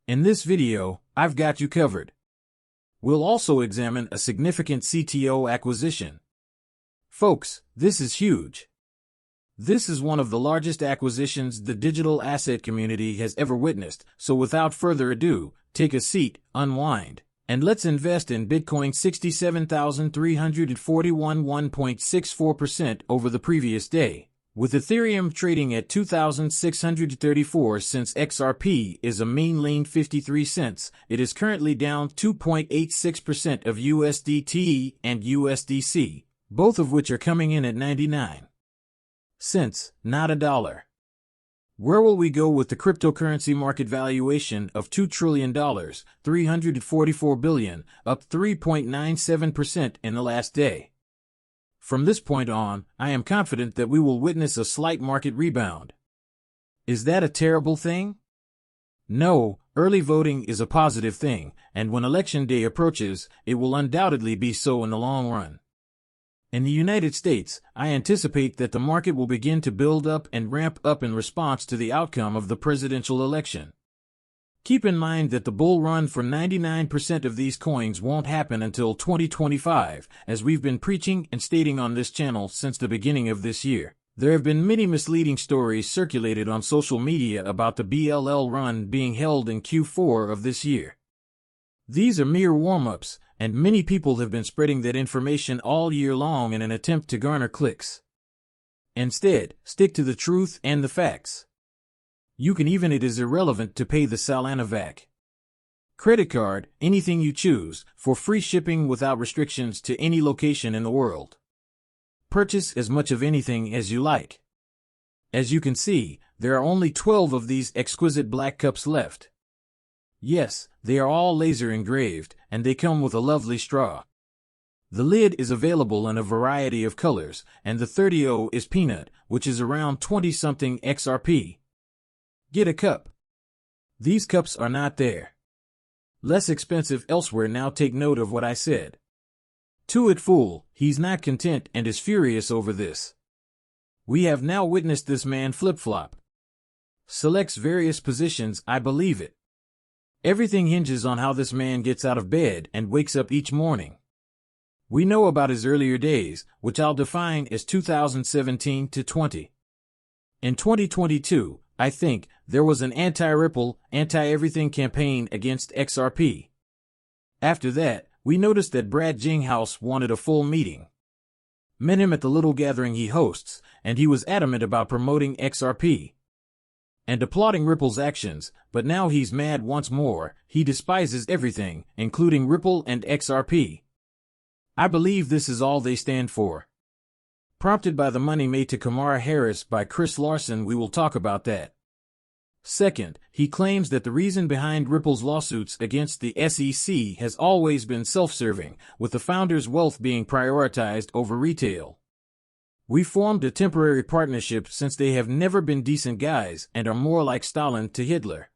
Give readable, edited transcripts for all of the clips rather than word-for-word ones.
In this video, I've got you covered. We'll also examine a significant CTO acquisition. Folks, this is huge. This is one of the largest acquisitions the digital asset community has ever witnessed, so without further ado, take a seat, unwind, and let's invest in Bitcoin. 67,341 1.64% over the previous day, with Ethereum trading at 2,634 since XRP is a mean lean 53 cents. It is currently down 2.86% of USDT and USDC, both of which are coming in at 99 cents, not a dollar. Where will we go with the cryptocurrency market valuation of $2 trillion, $344 billion, up 3.97% in the last day? From this point on, I am confident that we will witness a slight market rebound. Is that a terrible thing? No, early voting is a positive thing, and when election day approaches, it will undoubtedly be so in the long run. In the United States, I anticipate that the market will begin to build up and ramp up in response to the outcome of the presidential election. Keep in mind that the bull run for 99% of these coins won't happen until 2025, as we've been preaching and stating on this channel since the beginning of this year. There have been many misleading stories circulated on social media about the BLL run being held in Q4 of this year. These are mere warm-ups, and many people have been spreading that information all year long in an attempt to garner clicks. Instead, stick to the truth and the facts. You can even it is irrelevant to pay the Salanavac credit card, anything you choose, for free shipping without restrictions to any location in the world. Purchase as much of anything as you like. As you can see, there are only 12 of these exquisite black cups left. Yes, they are all laser engraved, and they come with a lovely straw. The lid is available in a variety of colors, and the 30O is peanut, which is around 20-something XRP. Get a cup. These cups are not there. Less expensive elsewhere. Now take note of what I said. To it fool, he's not content and is furious over this. We have now witnessed this man flip-flop. Selects various positions, I believe it. Everything hinges on how this man gets out of bed and wakes up each morning. We know about his earlier days, which I'll define as 2017 to 20. In 2022, I think, there was an anti-Ripple, anti-everything campaign against XRP. After that, we noticed that Brad Garlinghouse wanted a full meeting. Met him at the little gathering he hosts, and he was adamant about promoting XRP and applauding Ripple's actions, but now he's mad once more. He despises everything, including Ripple and XRP. I believe this is all they stand for. Prompted by the money made to Kamala Harris by Chris Larson, we will talk about that. Second, he claims that the reason behind Ripple's lawsuits against the SEC has always been self-serving, with the founder's wealth being prioritized over retail. We formed a temporary partnership since they have never been decent guys and are more like Stalin to Hitler.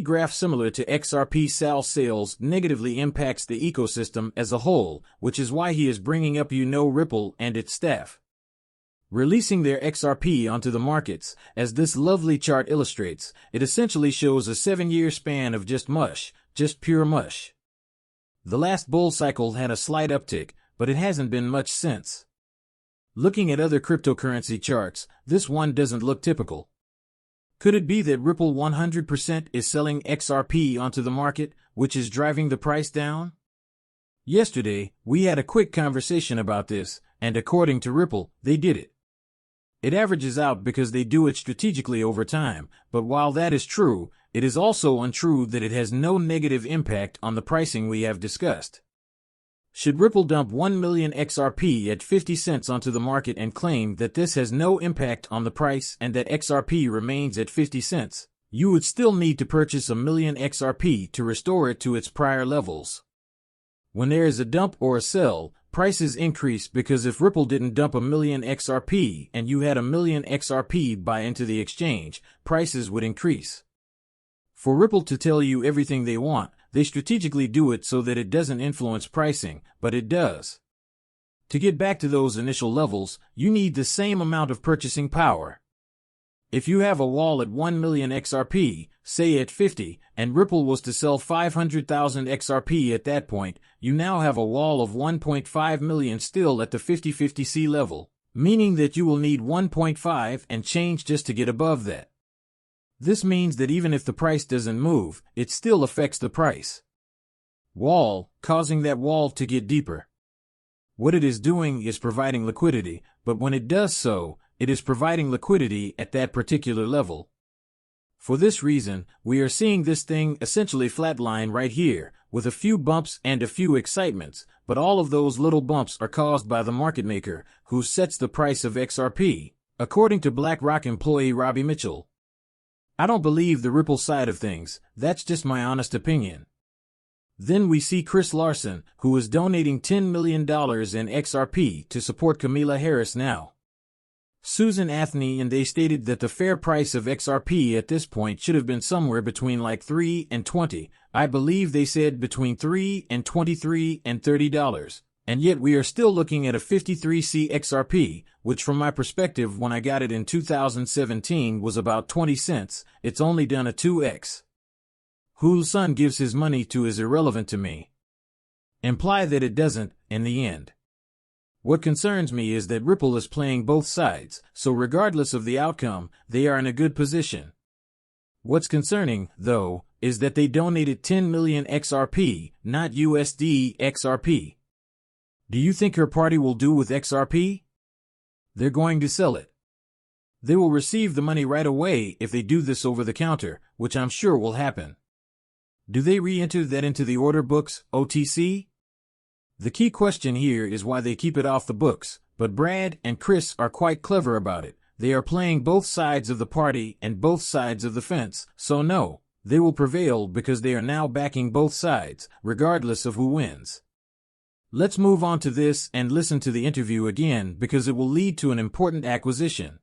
Graph similar to XRP sales negatively impacts the ecosystem as a whole, which is why he is bringing up Ripple and its staff releasing their XRP onto the markets. As this lovely chart illustrates, it essentially shows a 7-year span of just mush, just pure mush. The last bull cycle had a slight uptick, but it hasn't been much since. Looking at other cryptocurrency charts, this one doesn't look typical. Could it be that Ripple 100% is selling XRP onto the market, which is driving the price down? Yesterday, we had a quick conversation about this, and according to Ripple, they did it. It averages out because they do it strategically over time, but while that is true, it is also untrue that it has no negative impact on the pricing we have discussed. Should Ripple dump 1 million XRP at 50 cents onto the market and claim that this has no impact on the price and that XRP remains at 50 cents, you would still need to purchase 1 million XRP to restore it to its prior levels. When there is a dump or a sell, prices increase because if Ripple didn't dump 1 million XRP and you had 1 million XRP buy into the exchange, prices would increase. For Ripple to tell you everything they want, they strategically do it so that it doesn't influence pricing, but it does. To get back to those initial levels, you need the same amount of purchasing power. If you have a wall at 1 million XRP, say at 50, and Ripple was to sell 500,000 XRP at that point, you now have a wall of 1.5 million still at the 50/50C level, meaning that you will need 1.5 and change just to get above that. This means that even if the price doesn't move, it still affects the price wall, causing that wall to get deeper. What it is doing is providing liquidity, but when it does so, it is providing liquidity at that particular level. For this reason, we are seeing this thing essentially flatline right here, with a few bumps and a few excitements, but all of those little bumps are caused by the market maker, who sets the price of XRP, according to BlackRock employee Robbie Mitchell. I don't believe the Ripple side of things, that's just my honest opinion. Then we see Chris Larson, who is donating $10 million in XRP to support Kamala Harris now. Susan Athney and they stated that the fair price of XRP at this point should have been somewhere between like 3 and 20. I believe they said between 3 and 23 and $30. And yet we are still looking at a 53C XRP, which from my perspective when I got it in 2017 was about 20 cents. It's only done a 2x. Whose son gives his money to is irrelevant to me. Imply that it doesn't, in the end. What concerns me is that Ripple is playing both sides, so regardless of the outcome, they are in a good position. What's concerning, though, is that they donated 10 million XRP, not USD XRP. Do you think her party will do with XRP? They're going to sell it. They will receive the money right away if they do this over the counter, which I'm sure will happen. Do they re-enter that into the order books, OTC? The key question here is why they keep it off the books, but Brad and Chris are quite clever about it. They are playing both sides of the party and both sides of the fence, so no, they will prevail because they are now backing both sides, regardless of who wins. Let's move on to this and listen to the interview again because it will lead to an important acquisition.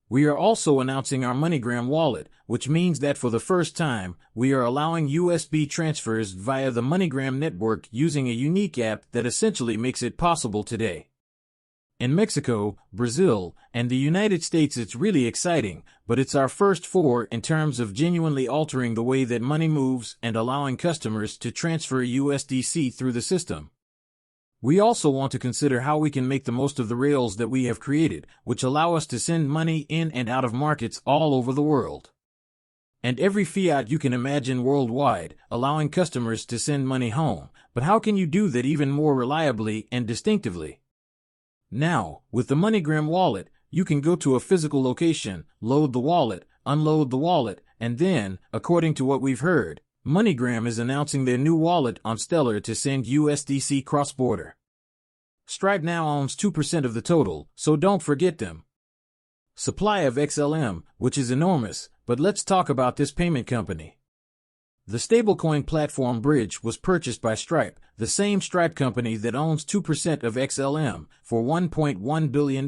We are also announcing our MoneyGram wallet, which means that for the first time, we are allowing USB transfers via the MoneyGram network using a unique app that essentially makes it possible today. In Mexico, Brazil, and the United States it's really exciting, but it's our first four in terms of genuinely altering the way that money moves and allowing customers to transfer USDC through the system. We also want to consider how we can make the most of the rails that we have created, which allow us to send money in and out of markets all over the world. And every fiat you can imagine worldwide, allowing customers to send money home. But how can you do that even more reliably and distinctively? Now, with the MoneyGram wallet, you can go to a physical location, load the wallet, unload the wallet, and then, according to what we've heard, MoneyGram is announcing their new wallet on Stellar to send USDC cross-border. Stripe now owns 2% of the total, so don't forget them. Supply of XLM, which is enormous, but let's talk about this payment company. The stablecoin platform Bridge was purchased by Stripe, the same Stripe company that owns 2% of XLM, for $1.1 billion.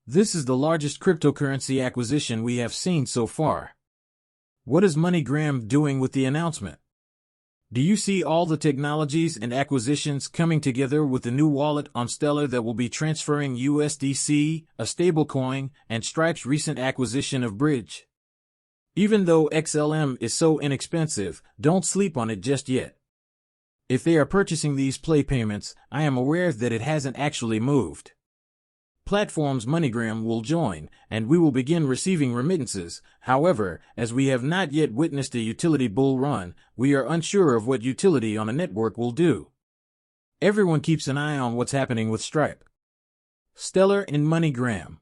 This is the largest cryptocurrency acquisition we have seen so far. What is MoneyGram doing with the announcement? Do you see all the technologies and acquisitions coming together with the new wallet on Stellar that will be transferring USDC, a stablecoin, and Stripe's recent acquisition of Bridge? Even though XLM is so inexpensive, don't sleep on it just yet. If they are purchasing these play payments, I am aware that it hasn't actually moved. Platforms MoneyGram will join, and we will begin receiving remittances. However, as we have not yet witnessed a utility bull run, we are unsure of what utility on a network will do. Everyone keeps an eye on what's happening with Stripe. Stellar and MoneyGram.